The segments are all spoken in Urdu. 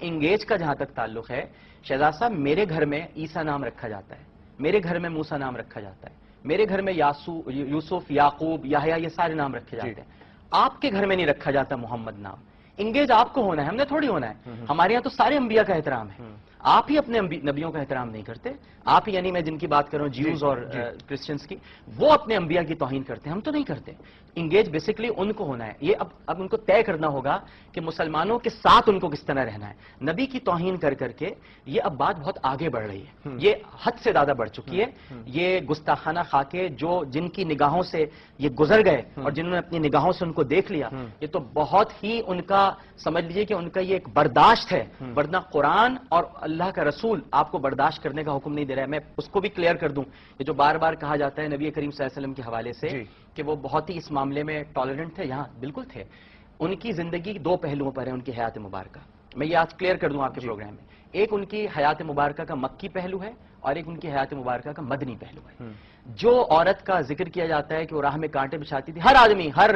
انگیج کا جہاں تک تعلق ہے شہزاد صاحب، میرے گھر میں عیسیٰ نام رکھا جاتا ہے، میرے گھر میں موسیٰ نام رکھا جاتا ہے، میرے گھر میں یوسف، یعقوب، یحییٰ، یہ سارے نام رکھے جاتے ہیں۔ آپ کے گھر میں نہیں رکھا جاتا محمد نام۔ انگیج آپ کو ہونا ہے، ہم نے تھوڑی ہونا ہے۔ ہمارے یہاں تو سارے انبیاء کا احترام ہے، آپ ہی اپنے نبیوں کا احترام نہیں کرتے۔ آپ ہی یعنی میں جن کی بات کروں جیوز اور کرسچنس کی، وہ اپنے انبیاء کی توہین کرتے ہیں، ہم تو نہیں کرتے۔ انگیج بیسکلی ان کو ہونا ہے، یہ اب ان کو طے کرنا ہوگا کہ مسلمانوں کے ساتھ ان کو کس طرح رہنا ہے۔ نبی کی توہین کر کر کے یہ اب بات بہت آگے بڑھ رہی ہے، یہ حد سے زیادہ بڑھ چکی ہے۔ یہ گستاخانہ خاکے جن کی نگاہوں سے یہ گزر گئے اور جنہوں نے اپنی نگاہوں سے ان کو دیکھ لیا، یہ تو بہت ہی ان کا سمجھ لیجئے کہ ان کا یہ ایک برداشت ہے، ورنہ قرآن اور اللہ کا رسول آپ کو برداشت کرنے کا حکم نہیں دے رہا ہے۔ میں اس کو بھی کلیئر کر دوں، یہ جو بار بار کہا جاتا ہے نبی کریم صلی اللہ علیہ وسلم کے حوالے سے کہ وہ بہت ہی اس معاملے میں ٹالرنٹ تھے، یہاں بالکل تھے۔ ان کی زندگی دو پہلوؤں پر ہے، ان کی حیات مبارکہ، میں یہ آج کلیئر کر دوں آپ کے پروگرام میں۔ ایک ان کی حیات مبارکہ کا مکی پہلو ہے اور ایک ان کی حیات مبارکہ کا مدنی پہلو ہے۔ جو عورت کا ذکر کیا جاتا ہے کہ وہ راہ میں کانٹے بچھاتی تھی، ہر آدمی، ہر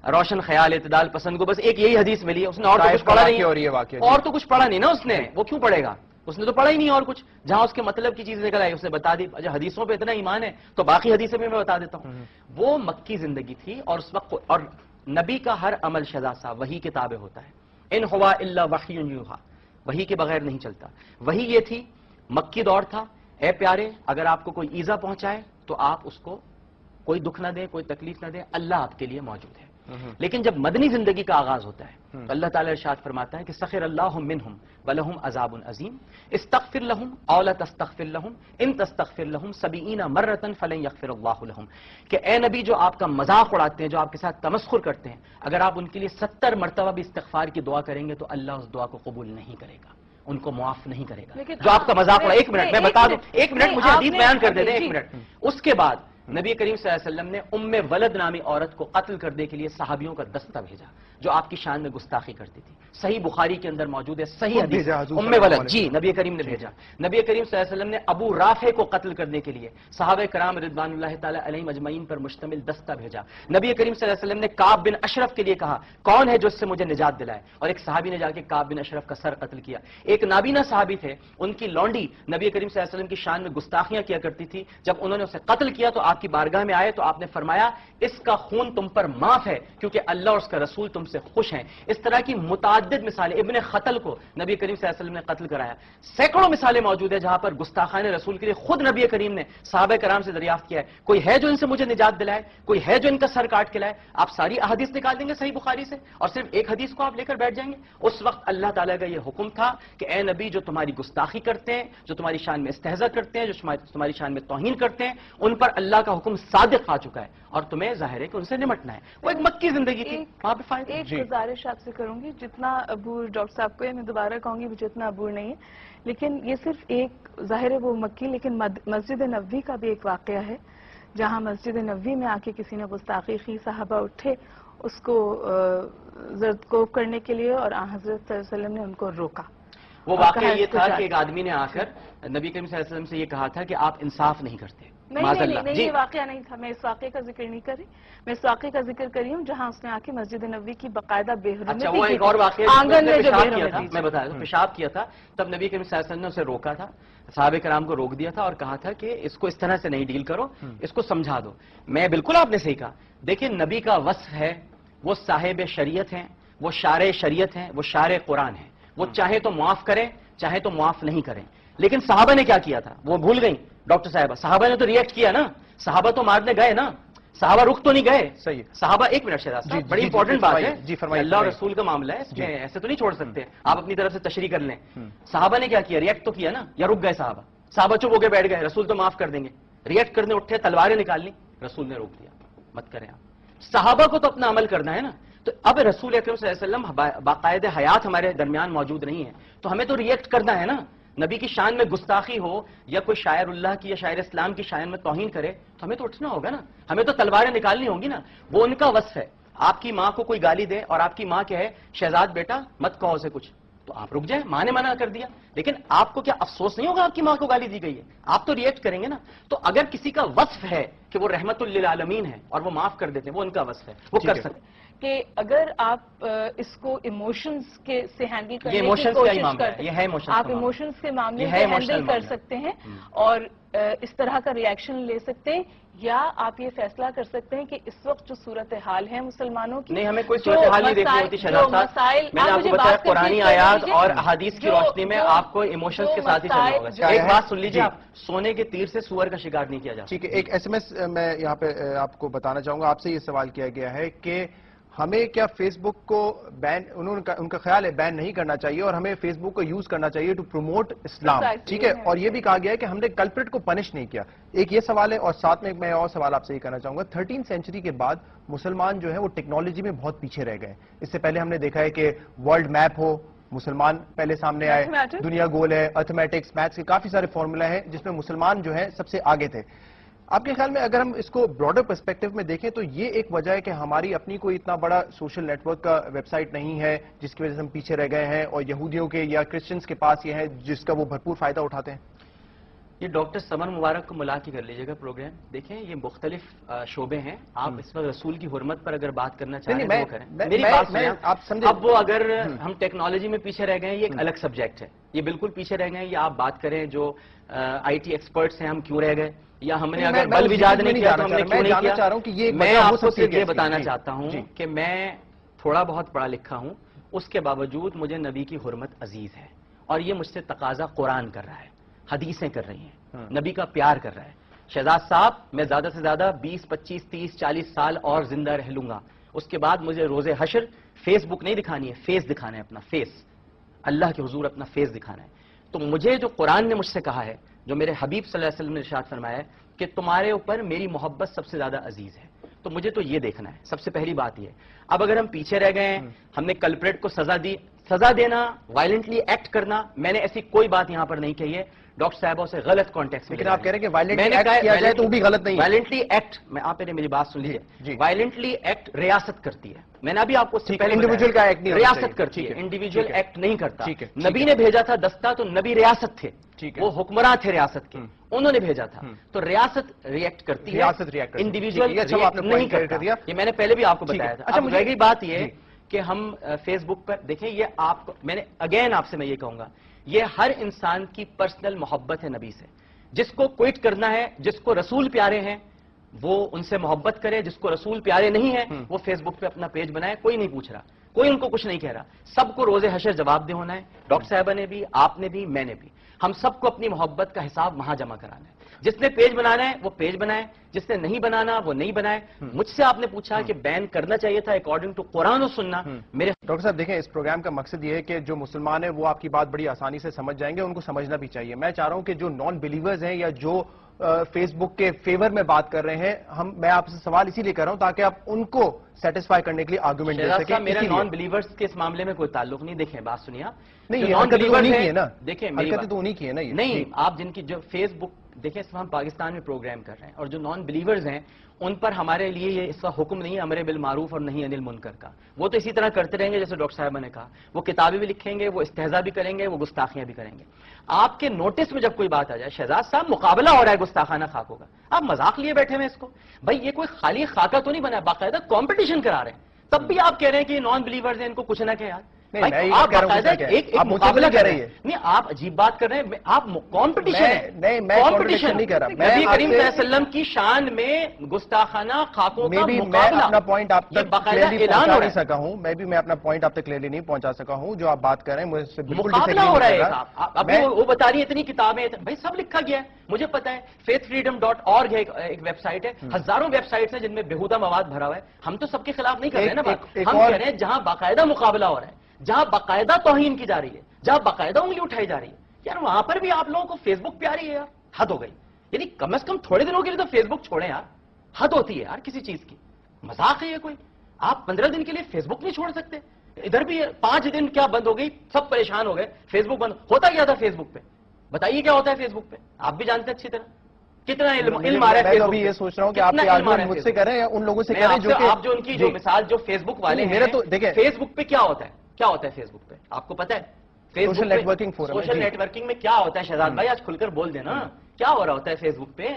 روشن خیال اعتدال پسند کو بس ایک یہی حدیث ملی ہے، اس نے اور تو کچھ پڑھا نہیں، اور تو کچھ پڑھا نہیں نا اس نے، وہ کیوں پڑھے گا؟ اس نے تو پڑھا ہی نہیں اور کچھ، جہاں اس کے مطلب کی چیز نکل آئی اس نے بتا دی۔ اچھا حدیثوں پہ اتنا ایمان ہے تو باقی حدیثیں بھی میں بتا دیتا ہوں۔ وہ مکی زندگی تھی اور اس وقت، اور نبی کا ہر عمل شہزاد صاحب وحی کے تابع ہوتا ہے، ان ہوا الا وحی یوحی، وحی کے بغیر نہیں چلتا۔ وحی یہ تھی، مکی دور تھا، اے پیارے اگر آپ کو کوئی ایذا پہنچائے تو آپ اس کو کوئی دکھ نہ دیں، کوئی تکلیف نہ دیں، اللہ آپ کے لیے موجود ہے۔ لیکن جب مدنی زندگی کا آغاز ہوتا ہے تو اللہ تعالیٰ ارشاد فرماتا ہے کہ سخر اللہ منہم ولہم عذاب عظیم استغفر لہم او لا تستغفر لہم ان تستغفر لہم 70 مرۃ فلن یغفر اللہ لہم، کہ اے نبی جو آپ کا مذاق اڑاتے ہیں، جو آپ کے ساتھ تمسخر کرتے ہیں، اگر آپ ان کے لیے 70 مرتبہ بھی استغفار کی دعا کریں گے تو اللہ اس دعا کو قبول نہیں کرے گا، ان کو معاف نہیں کرے گا۔ جو آپ کا مذاق اڑا، ایک منٹ میں بتا دوں، ایک منٹ مجھے حدیث بیان کر دے دیں، ایک منٹ۔ اس کے بعد نبی کریم صلی اللہ علیہ وسلم نے ولد نامی عورت کو قتل کرنے کے لیے صحابیوں کا دستہ بھیجا جو آپ کی شان میں گستاخی کرتی تھی۔ صحیح بخاری کے اندر موجود ہے، صحیح حدیث، ولد، جی نبی کریم نے بھیجا۔ نبی کریم صلی اللہ علیہ وسلم نے ابو رافع کو قتل کرنے کے لیے صحابہ کرام رضوان اللہ تعالی علیہم اجمعین پر مشتمل دستہ بھیجا۔ نبی کریم صلی اللہ علیہ وسلم نے کعب بن اشرف کے لیے کہا کون ہے جو اس سے مجھے نجات دلائے، اور ایک صحابی نے جا کے کعب بن اشرف کا سر قتل کیا۔ ایک نابینا صحابی تھے، ان کی لونڈی نبی کریم صلی اللہ علیہ وسلم کی شان میں گستاخیاں کیا کرتی تھی، جب انہوں نے اسے قتل کیا تو آپ کی بارگاہ میں آئے تو آپ نے فرمایا اس کا خون تم پر معاف ہے کیونکہ اللہ اور اس کا رسول تم سے خوش ہیں۔ اس طرح کی متعدد مثالیں، ابن خطل کو نبی کریم صلی اللہ علیہ وسلم نے قتل کرایا، سینکڑوں مثالیں موجود ہیں جہاں پر گستاخان رسول کے لیے خود نبی کریم نے صحابہ کرام سے دریافت کیا ہے کوئی ہے جو ان سے مجھے نجات دلائے، کوئی ہے جو ان کا سر کاٹ کے لائے۔ آپ ساری احادیث نکال دیں گے صحیح بخاری سے اور صرف ایک حدیث کو آپ لے کر بیٹھ جائیں گے۔ اس وقت اللہ تعالیٰ کا یہ حکم تھا کہ اے نبی جو تمہاری گستاخی کرتے ہیں، جو تمہاری شان میں استہزاء کرتے ہیں، جو تمہاری شان میں توہین کرتے ہیں، ان پر اللہ کا حکم صادق آ چکا ہے اور تمہیں ظاہر ہے کہ ان سے نمٹنا ہے۔ وہ ایک مکی زندگی تھی، وہاں پہ فائدہ۔ ایک گزارش آپ سے کروں گی، جتنا عبور ڈاکٹر صاحب کو ہے، میں دوبارہ کہوں گی مجھے اتنا عبور نہیں ہے، لیکن یہ صرف ایک ظاہر ہے وہ مکی، لیکن مسجد نبوی کا بھی ایک واقعہ ہے جہاں مسجد نبوی میں آ کے کسی نے گستاخی کی، صحابہ اٹھے اس کو زردکوب کرنے کے لیے اور حضرت صلی اللہ علیہ وسلم نے ان کو روکا۔ وہ واقعہ یہ تھا کہ ایک آدمی نے آ کر نبی کریم صلی اللہ علیہ وسلم سے یہ کہا تھا کہ آپ انصاف نہیں کرتے۔ نہیں، یہ واقعہ نہیں تھا، میں اس واقعے کا ذکر نہیں کر رہی، میں اس واقعے کا ذکر کر رہی ہوں جہاں اس نے آ کے مسجد نبوی کی باقاعدہ بے حرمتی کی۔ اچھا، وہ ایک اور واقعہ آنگن میں جو بے حرمتی تھا، میں بتایا تھا، پیشاب کیا تھا، تب نبی کریم صلی اللہ علیہ وسلم نے اسے روکا تھا، صحابہ کرام کو روک دیا تھا اور کہا تھا کہ اس کو اس طرح سے نہیں ڈیل کرو، اس کو سمجھا دو۔ میں بالکل آپ نے صحیح کہا، دیکھیں نبی کا وصف ہے وہ صاحب شریعت ہیں، وہ شارع شریعت ہیں، وہ شارع قرآن ہیں، وہ چاہے تو معاف کریں چاہے تو معاف نہیں کریں۔ لیکن صحابہ نے کیا کیا تھا وہ بھول گئیں ڈاکٹر صاحبہ، صحابہ نے تو ریئیکٹ کیا نا، صحابہ تو مارنے گئے نا، صحابہ رک تو نہیں گئے۔ صحیح صحابہ، ایک منٹ شہزاد صاحب، بڑی امپورٹنٹ بات ہے، جی فرمائیے، اللہ اور رسول کا معاملہ ہے، اس میں ایسے تو نہیں چھوڑ سکتے، آپ اپنی طرف سے تشریح کر لیں۔ صحابہ نے کیا کیا، ریئیکٹ تو کیا نا، یا رک گئے صحابہ؟ صحابہ چپ ہو کے بیٹھ گئے، رسول تو معاف کر دیں گے، ریئیکٹ کرنے اٹھے، تلواریں نکال لی، رسول نے روک دیا، مت کریں آپ۔ صحابہ کو تو اپنا عمل کرنا ہے نا، تو اب رسول اکرم صلی اللہ علیہ وسلم باقاعدہ حیات ہمارے درمیان موجود نہیں ہے تو ہمیں تو ریئیکٹ کرنا ہے نا۔ نبی کی شان میں گستاخی ہو یا کوئی شاعر اللہ کی یا شاعر اسلام کی شان میں توہین کرے تو ہمیں تو اٹھنا ہوگا نا، ہمیں تو تلواریں نکالنی ہوں گی نا۔ وہ ان کا وصف ہے، آپ کی ماں کو کوئی گالی دے اور آپ کی ماں کہے شہزاد بیٹا مت کہو اسے کچھ، تو آپ رک جائیں، ماں نے منع کر دیا، لیکن آپ کو کیا افسوس نہیں ہوگا آپ کی ماں کو گالی دی گئی ہے؟ آپ تو ریئیکٹ کریں گے نا۔ تو اگر کسی کا وصف ہے کہ وہ رحمت للعالمین ہے اور وہ معاف کر دیتے ہیں، وہ ان کا وصف ہے، وہ کر سکتے۔ کہ اگر آپ اس کو ایموشنز کے سے ہینڈل کرنے کی کوشش کرتے ہیں، آپ ایموشنز کے معاملے میں ہینڈل کر سکتے ہیں اور اس طرح کا ریئیکشن لے سکتے ہیں، یا آپ یہ فیصلہ کر سکتے ہیں کہ اس وقت جو صورتحال ہے مسلمانوں کی، نہیں ہمیں کوئی صورتحال نہیں دیکھنی ہوتی شہزاد صاحب، میں نے آپ کو بتایا قرآنی آیات اور احادیث کی روشنی میں آپ کو ایموشنز کے ساتھ ہی چلنا ہوگا۔ ایک بات سن لیجیے، آپ سونے کے تیر سے سور کا شکار نہیں کیا جاتا۔ ٹھیک ہے، ایک ایس ایم ایس میں یہاں پہ آپ کو بتانا چاہوں گا، آپ سے یہ سوال کیا گیا ہے کہ ہمیں کیا فیس بک کو بین، ان کا خیال ہے بین نہیں کرنا چاہیے اور ہمیں فیس بک کو یوز کرنا چاہیے ٹو پروموٹ اسلام، ٹھیک ہے، اور یہ بھی کہا گیا ہے کہ ہم نے کلپریٹ کو پنش نہیں کیا۔ ایک یہ سوال ہے، اور ساتھ میں اور سوال آپ سے یہ کرنا چاہوں گا، 13 سینچری کے بعد مسلمان جو ہے وہ ٹیکنالوجی میں بہت پیچھے رہ گئے۔ اس سے پہلے ہم نے دیکھا ہے کہ ورلڈ میپ ہو، مسلمان پہلے سامنے آئے، دنیا گول ہے، ارتھمیٹکس، میتھس کے کافی سارے فارمولا ہیں جس میں مسلمان جو ہے سب سے آگے تھے۔ آپ کے خیال میں اگر ہم اس کو براڈر پرسپیکٹو میں دیکھیں تو یہ ایک وجہ ہے کہ ہماری اپنی کوئی اتنا بڑا سوشل نیٹ ورک کا ویب سائٹ نہیں ہے جس کی وجہ سے ہم پیچھے رہ گئے ہیں، اور یہودیوں کے یا کرسچنز کے پاس یہ ہے جس کا وہ بھرپور فائدہ اٹھاتے ہیں؟ یہ ڈاکٹر سمر مبارک کو ملا کے کر لیجیے گا پروگرام۔ دیکھیں یہ مختلف شعبے ہیں، آپ اس وقت رسول کی حرمت پر اگر بات کرنا چاہیں تو وہ کریں۔ میری بات سنیں، اب وہ اگر ہم ٹیکنالوجی میں پیچھے رہ گئے ہیں، یہ ایک الگ سبجیکٹ ہے، یہ بالکل پیچھے رہ گئے ہیں، یا آپ بات کریں جو آئی ٹی ایکسپرٹس ہیں ہم کیوں رہ گئے، یا ہم نے اگر بل ایجاد نہیں کیا تو ہم نے کیوں نہیں کیا۔ میں آپ کو صرف یہ بتانا چاہتا ہوں کہ میں تھوڑا بہت پڑھا لکھا ہوں، اس کے باوجود مجھے نبی کی حرمت عزیز ہے، اور یہ مجھ سے تقاضا قرآن کر رہا ہے، حدیثیں کر رہی ہیں، نبی کا پیار کر رہا ہے۔ شہزاد صاحب میں زیادہ سے زیادہ 20 25 30 40 سال اور زندہ رہ لوں گا، اس کے بعد مجھے روز حشر فیس بک نہیں دکھانی ہے، فیس دکھانا ہے، اپنا فیس، اللہ کے حضور اپنا فیس دکھانا ہے۔ تو مجھے جو قرآن نے مجھ سے کہا ہے، جو میرے حبیب صلی اللہ علیہ وسلم نے ارشاد فرمایا ہے کہ تمہارے اوپر میری محبت سب سے زیادہ عزیز ہے، تو مجھے تو یہ دیکھنا ہے، سب سے پہلی بات یہ۔ اب اگر ہم پیچھے رہ گئے ہیں، ہم نے کلپریٹ کو سزا دی، سزا دینا، وائلنٹلی ایکٹ کرنا، میں نے ایسی کوئی بات یہاں پر نہیں کہی ہے، ڈاکٹر صاحبوں سے غلط کانٹیکٹ، لیکن آپ کہہ رہے ہیں کہ وائلنٹلی ایکٹ کیا جائے تو وہ بھی غلط نہیں ہے۔ وائلنٹلی ایکٹ، میں آپ نے میری بات سن لیجیے، وائلنٹلی ایکٹ ریاست کرتی ہے، میں نے ابھی آپ کو انڈیویجول کا ایکٹ نہیں، ریاست کرتی ہے، انڈیویجول ایکٹ نہیں کرتا۔ نبی نے بھیجا تھا دستہ تو نبی ریاست تھے، وہ حکمراں تھے ریاست کے، انہوں نے بھیجا تھا، تو ریاست ریئیکٹ کرتی ہے، انڈیویجول نہیں کرتا۔ یہ میں نے پہلے بھی آپ کو بتایا تھا۔ اب رہ گئی بات یہ کہ ہم فیس بک پر دیکھیں، یہ آپ کو میں نے اگین آپ سے میں یہ کہوں گا، یہ ہر انسان کی پرسنل محبت ہے نبی سے، جس کو کوئٹ کرنا ہے، جس کو رسول پیارے ہیں وہ ان سے محبت کرے، جس کو رسول پیارے نہیں ہے وہ فیس بک پہ اپنا پیج بنائے، کوئی نہیں پوچھ رہا، کوئی ان کو کچھ نہیں کہہ رہا، سب کو روز حشر جواب دہ ہونا ہے، ڈاکٹر صاحبہ نے بھی، آپ نے بھی، میں نے بھی، ہم سب کو اپنی محبت کا حساب وہاں جمع کرانا ہے۔ جس نے پیج بنانا ہے وہ پیج بنائے، جس نے نہیں بنانا وہ نہیں بنائے۔ مجھ سے آپ نے پوچھا کہ بین کرنا چاہیے تھا اکارڈنگ ٹو قرآن و سننا، میرے ڈاکٹر صاحب دیکھیں، اس پروگرام کا مقصد یہ ہے کہ جو مسلمان ہیں وہ آپ کی بات بڑی آسانی سے سمجھ جائیں گے، ان کو سمجھنا بھی چاہیے۔ میں چاہ رہا ہوں کہ جو نان بلیورز ہیں یا جو فیس بک کے فیور میں بات کر رہے ہیں، میں آپ سے سوال اسی لیے کر رہا ہوں تاکہ آپ ان کو سیٹسفائی کرنے کے لیے آرگومنٹ دے سکیں۔ میرا نان بلیورز کے اس معاملے میں کوئی تعلق نہیں، دیکھیں بات سنیے آپ، نہیں حرکتیں تو انہی کی ہے نا، دیکھیں حرکتیں تو انہی کی ہے نا، یہ نہیں، آپ جن کی جو فیس بک دیکھیں، اس میں ہم پاکستان میں پروگرام کر رہے ہیں، اور جو نان بلیورز ہیں ان پر ہمارے لیے یہ اس کا حکم نہیں ہے امر بالمعروف اور نہیں انل منکر کا، وہ تو اسی طرح کرتے رہیں گے جیسے ڈاکٹر صاحبہ نے کہا، وہ کتابیں بھی لکھیں گے، وہ استہزاء بھی کریں گے، وہ گستاخیاں بھی کریں گے۔ آپ کے نوٹس میں جب کوئی بات آ جائے، شہزاد صاحب مقابلہ ہو رہا ہے گستاخانہ خاکوں کا، آپ مذاق لیے بیٹھے ہوئے اس کو، بھائی یہ کوئی خالی خاکہ تو نہیں بنا، باقاعدہ کمپٹیشن کرا رہے ہیں، تب بھی آپ کہہ رہے ہیں کہ نان بلیورز ہیں ان کو کچھ نہ کہ یار، آپ باقاعدہ ایک مقابلہ کر رہے ہیں، نہیں آپ عجیب بات کر رہے ہیں، آپ کمپٹیشن ہے، کمپٹیشن نہیں کر رہا، نبی کریم صلی اللہ علیہ وسلم کی شان میں گستاخانہ خاکوں کا میں مقابلہ، اپنا پوائنٹ آپ تک باقاعدہ کلیئرلی اعلان پہنچا ہو نہیں رہا ہے، سکا ہوں، میں اپنا پوائنٹ آپ تک کلیئرلی نہیں پہنچا سکا ہوں، جو آپ بات کر رہے ہیں مجھ سے بالکل مقابلہ ہو رہا ہے۔ ابھی وہ بتا رہی ہے اتنی کتابیں، بھائی سب لکھا گیا ہے، مجھے پتا ہے faithfreedom.org ہے، ایک ویب سائٹ ہے، ہزاروں ویب سائٹس ہیں جن میں بےہودہ مواد بھرا ہوا ہے، ہم تو سب کے خلاف نہیں کر رہے ہیں نا بات، ہم کہہ رہے ہیں جہاں باقاعدہ مقابلہ ہو رہا ہے، جہاں باقاعدہ توہین کی جا رہی ہے، جہاں باقاعدہ انگلی اٹھائی جا رہی ہے، یار وہاں پر بھی آپ لوگوں کو فیس بک پیاری ہے یار، حد ہو گئی، یعنی کم از کم تھوڑے دنوں کے لیے تو فیس بک چھوڑیں یار، حد ہوتی ہے یار کسی چیز کی، مذاق ہے یہ کوئی، آپ 15 دن کے لیے فیس بک نہیں چھوڑ سکتے، ادھر بھی 5 دن کیا بند ہو گئی، سب پریشان ہو گئے، فیس بک بند ہوتا کیا تھا فیس بک پہ، بتائیے کیا ہوتا ہے فیس بک پہ، آپ بھی جانتے ہیں اچھی طرح، کتنا علم آ رہا ہے فیس بک پہ، یہ سوچ رہا ہوں کہ آپ کے آرگومنٹ مجھ سے کریں یا ان لوگوں سے کریں جو کہ آپ جو ان کی جو مثال جو فیس بک والے ہیں، فیس بک پہ کیا ہوتا ہے، کیا ہوتا ہے فیس بک پہ آپ کو پتا ہے، social networking forum, social networking میں کیا ہوتا ہے، شہزاد بھائی آج کھل کر بول دینا، کیا ہو رہا ہوتا ہے فیس بک پہ،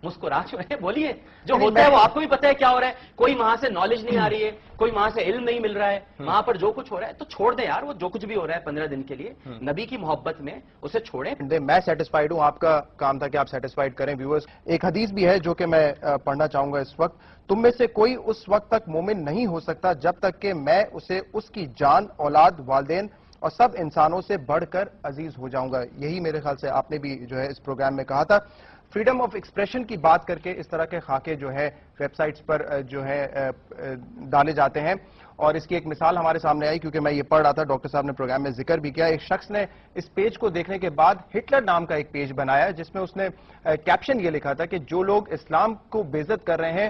مسکرا چکے ہیں, بولیے جو ہوتا ہے وہ آپ کو بھی پتا ہے کیا ہو رہا ہے, کوئی وہاں سے نالج نہیں آ رہی ہے, کوئی وہاں سے علم نہیں مل رہا ہے, وہاں پر جو کچھ ہو رہا ہے تو چھوڑ دیں یار, وہ جو کچھ بھی ہو رہا ہے 15 دن کے لیے نبی کی محبت میں اسے چھوڑیں. میں سیٹسفائیڈ ہوں, آپ کا کام تھا کہ آپ سیٹسفائیڈ کریں ویورز. ایک حدیث بھی ہے جو کہ میں پڑھنا چاہوں گا اس وقت. تم میں سے کوئی اس وقت تک مومن نہیں ہو سکتا جب تک کہ میں اسے اس کی جان, اولاد, والدین اور سب انسانوں سے بڑھ کر عزیز ہو جاؤں گا. یہی میرے خیال سے آپ نے بھی جو ہے اس پروگرام میں کہا تھا. فریڈم آف ایکسپریشن کی بات کر کے اس طرح کے خاکے جو ہے ویب سائٹس پر جو ہے ڈالے جاتے ہیں, اور اس کی ایک مثال ہمارے سامنے آئی کیونکہ میں یہ پڑھ رہا تھا, ڈاکٹر صاحب نے پروگرام میں ذکر بھی کیا. ایک شخص نے اس پیج کو دیکھنے کے بعد ہٹلر نام کا ایک پیج بنایا جس میں اس نے کیپشن یہ لکھا تھا کہ جو لوگ اسلام کو بے عزت کر رہے ہیں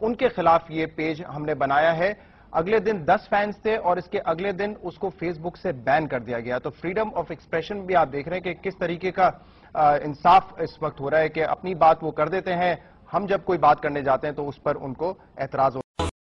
ان کے خلاف یہ پیج ہم نے بنایا ہے. اگلے دن 10 فینس تھے اور اس کے اگلے دن اس کو فیس بک سے بین کر دیا گیا. تو فریڈم آف ایکسپریشن بھی آپ دیکھ رہے ہیں کہ کس طریقے کا انصاف اس وقت ہو رہا ہے کہ اپنی بات وہ کر دیتے ہیں, ہم جب کوئی بات کرنے جاتے ہیں تو اس پر ان کو اعتراض